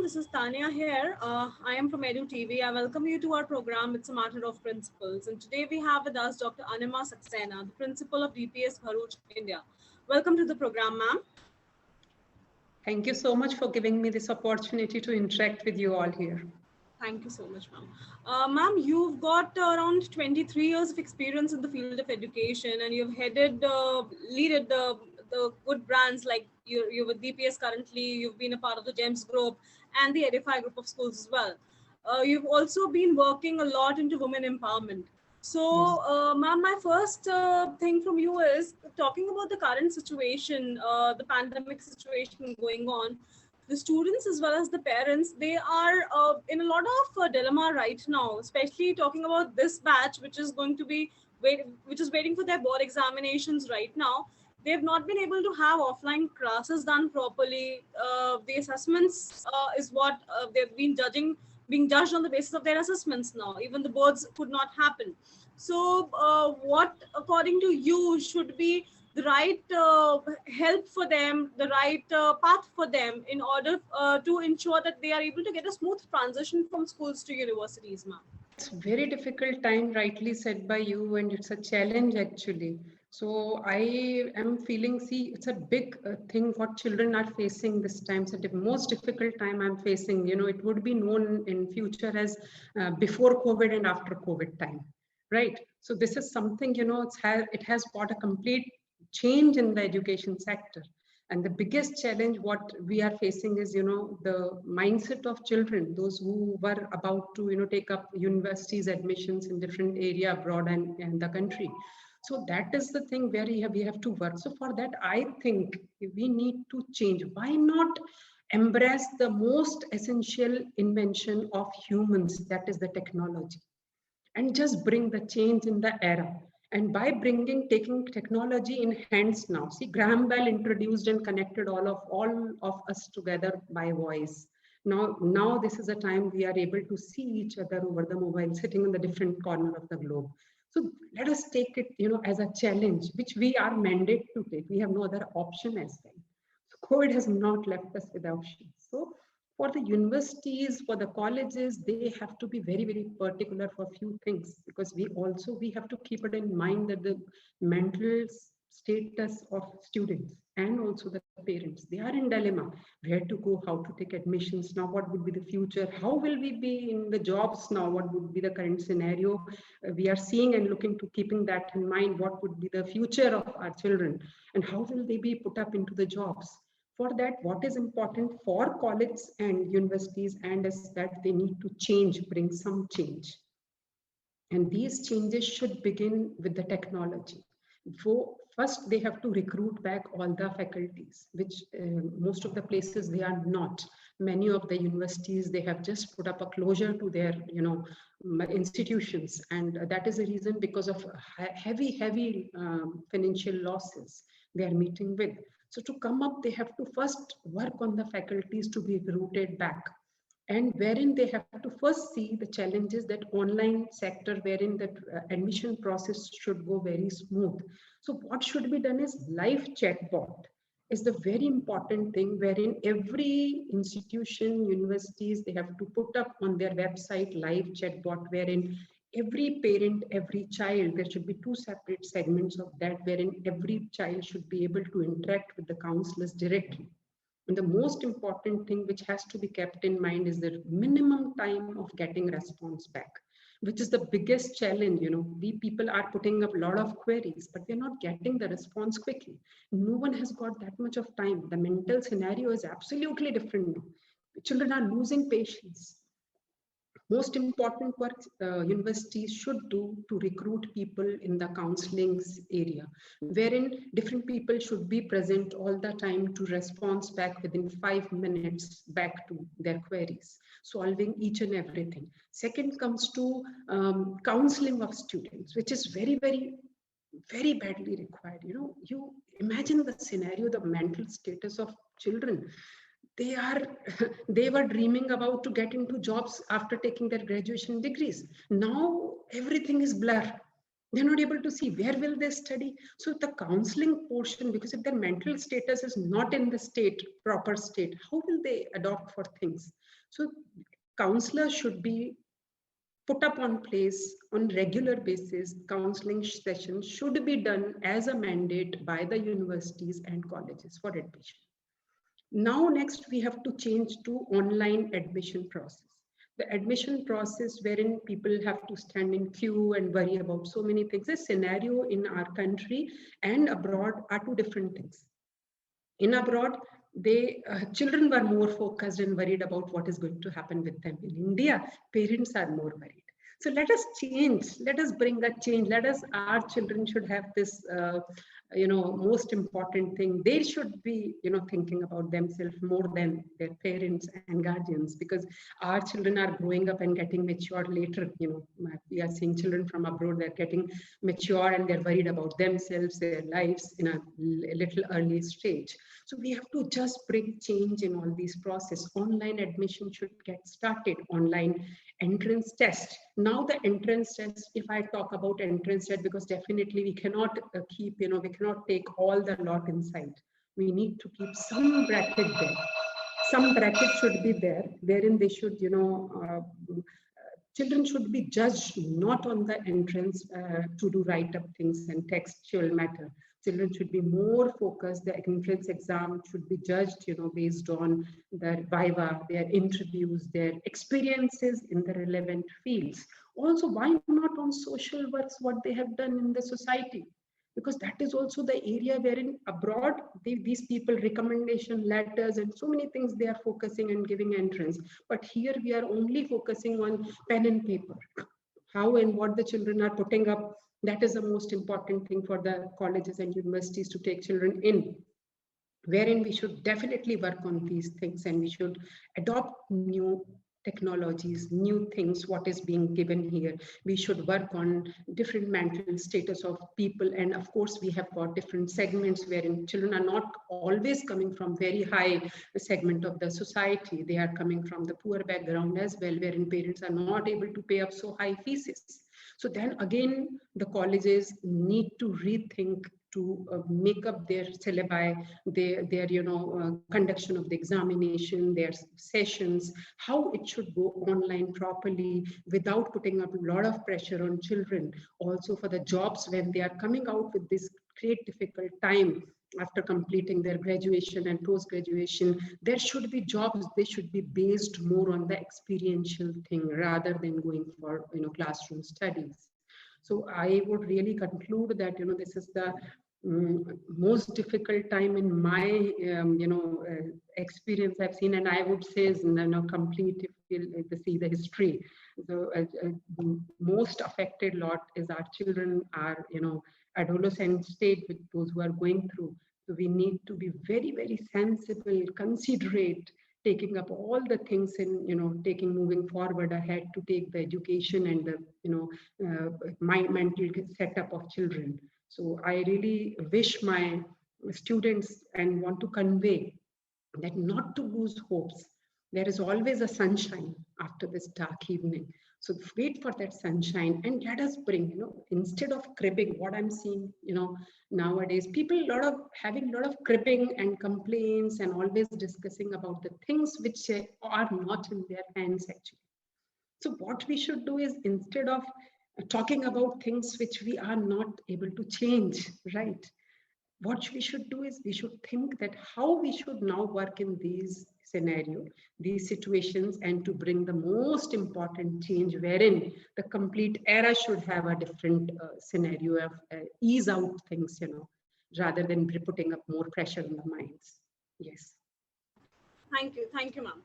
This is Tanya here. I am from Edu TV. I welcome you to our program. It's a matter of principles. And today we have with us Dr. Anima Saxena, the principal of DPS Bharuch, India. Welcome to the program, ma'am. Thank you so much for giving me this opportunity to interact with you all here. Thank you so much, ma'am. Ma'am, you've got around 23 years of experience in the field of education, and you've leaded the good brands like you're with DPS currently. You've been a part of the GEMS group and the Edify group of schools as well. You've also been working a lot into women empowerment. So, ma'am, my first thing from you is talking about the current situation, the pandemic situation going on. The students as well as the parents, they are in a lot of dilemma right now, especially talking about this batch, which is going to be which is waiting for their board examinations right now. They've not been able to have offline classes done properly. The assessments is what they've been being judged on the basis of their assessments now. Even the boards could not happen. So what, according to you, should be the right help for them, the right path for them in order to ensure that they are able to get a smooth transition from schools to universities, ma'am? It's a very difficult time, rightly said by you, and it's a challenge actually. So I am feeling, see, it's a big thing what children are facing this time. It's the most difficult time I'm facing. You know, it would be known in future as before COVID and after COVID time, right? So this is something, you know, it has brought a complete change in the education sector. And the biggest challenge what we are facing is, you know, the mindset of children, those who were about to, you know, take up universities admissions in different area abroad and the country. So that is the thing where we have to work. So for that, I think we need to change. Why not embrace the most essential invention of humans, that is the technology, and just bring the change in the era. And by taking technology in hands now, see, Graham Bell introduced and connected all of us together by voice. Now this is a time we are able to see each other over the mobile, sitting in the different corner of the globe. So let us take it, you know, as a challenge, which we are mandated to take. We have no other option as well. So COVID has not left us with options. So for the universities, for the colleges, they have to be very, very particular for a few things, because we have to keep it in mind that the mental status of students and also the parents, they are in dilemma, where to go, how to take admissions now, what would be the future, how will we be in the jobs now, what would be the current scenario we are seeing, and looking to keeping that in mind, what would be the future of our children and how will they be put up into the jobs. For that, what is important for colleges and universities and is that they need to bring some change. And these changes should begin with the technology. First, they have to recruit back all the faculties, which most of the places they are not. Many of the universities, they have just put up a closure to their, you know, institutions, and that is the reason, because of heavy financial losses they are meeting with. So to come up, they have to first work on the faculties to be rooted back, and wherein they have to first see the challenges that online sector, wherein that admission process should go very smooth. So what should be done is live chatbot is the very important thing, wherein every institution, universities, they have to put up on their website live chatbot, wherein every parent, every child, there should be two separate segments of that, wherein every child should be able to interact with the counselors directly. And the most important thing which has to be kept in mind is the minimum time of getting response back, which is the biggest challenge. You know, we people are putting up a lot of queries, but we're not getting the response quickly. No one has got that much of time. The mental scenario is absolutely different now. Children are losing patience. Most important work universities should do to recruit people in the counseling area, wherein different people should be present all the time to respond back within 5 minutes back to their queries, solving each and everything. Second comes to counseling of students, which is very, very, very badly required. You know, you imagine the scenario, the mental status of children. They were dreaming about to get into jobs after taking their graduation degrees. Now everything is blur. They're not able to see where will they study. So the counseling portion, because if their mental status is not in the proper state, how will they adopt for things? So counselors should be put up on place on regular basis. Counseling sessions should be done as a mandate by the universities and colleges for admission. Now, next, we have to change to online admission process. The admission process wherein people have to stand in queue and worry about so many things. The scenario in our country and abroad are two different things. In abroad, children were more focused and worried about what is going to happen with them. In India, parents are more worried. So let us change. Let us bring a change. Our children should have this, most important thing. They should be, thinking about themselves more than their parents and guardians, because our children are growing up and getting mature later. We are seeing children from abroad, they're getting mature and they're worried about themselves, their lives in a little early stage. So we have to just bring change in all these processes. Online admission should get started. Online entrance test. Now the entrance test, if I talk about entrance test, because definitely we cannot we cannot take all the lot inside. We need to keep some bracket there. Some bracket should be there, wherein they should, children should be judged not on the entrance to do write-up things and textual matter. Children should be more focused. The entrance exam should be judged, based on their viva, their interviews, their experiences in the relevant fields. Also, why not on social works, what they have done in the society? Because that is also the area wherein abroad, these people, recommendation letters and so many things they are focusing and giving entrance. But here we are only focusing on pen and paper. How and what the children are putting up, that is the most important thing for the colleges and universities to take children in, wherein we should definitely work on these things and we should adopt new technologies, new things, what is being given here. We should work on different mental status of people. And of course, we have got different segments wherein children are not always coming from very high segment of the society. They are coming from the poor background as well, wherein parents are not able to pay up so high fees. So then again, the colleges need to rethink to make up their syllabi, their conduction of the examination, their sessions, how it should go online properly without putting up a lot of pressure on children. Also for the jobs, when they are coming out with this great difficult time after completing their graduation and post-graduation, there should be jobs, they should be based more on the experiential thing rather than going for classroom studies. So I would really conclude that this is the most difficult time in my experience I've seen, and I would say is complete if you see the history. So most affected lot is our children, our adolescent state, with those who are going through. So we need to be very, very sensible, considerate, taking up all the things in moving forward ahead to take the education and the my mental setup of children. So I really wish my students and want to convey that not to lose hopes. There is always a sunshine after this dark evening. So wait for that sunshine and let us bring, instead of cribbing, what I'm seeing, nowadays, people having a lot of cribbing and complaints and always discussing about the things which are not in their hands actually. So what we should do is, instead of talking about things which we are not able to change, right? What we should do is we should think that how we should now work in these scenarios, these situations, and to bring the most important change wherein the complete era should have a different scenario of ease out things, rather than putting up more pressure in the minds. Yes. Thank you, ma'am.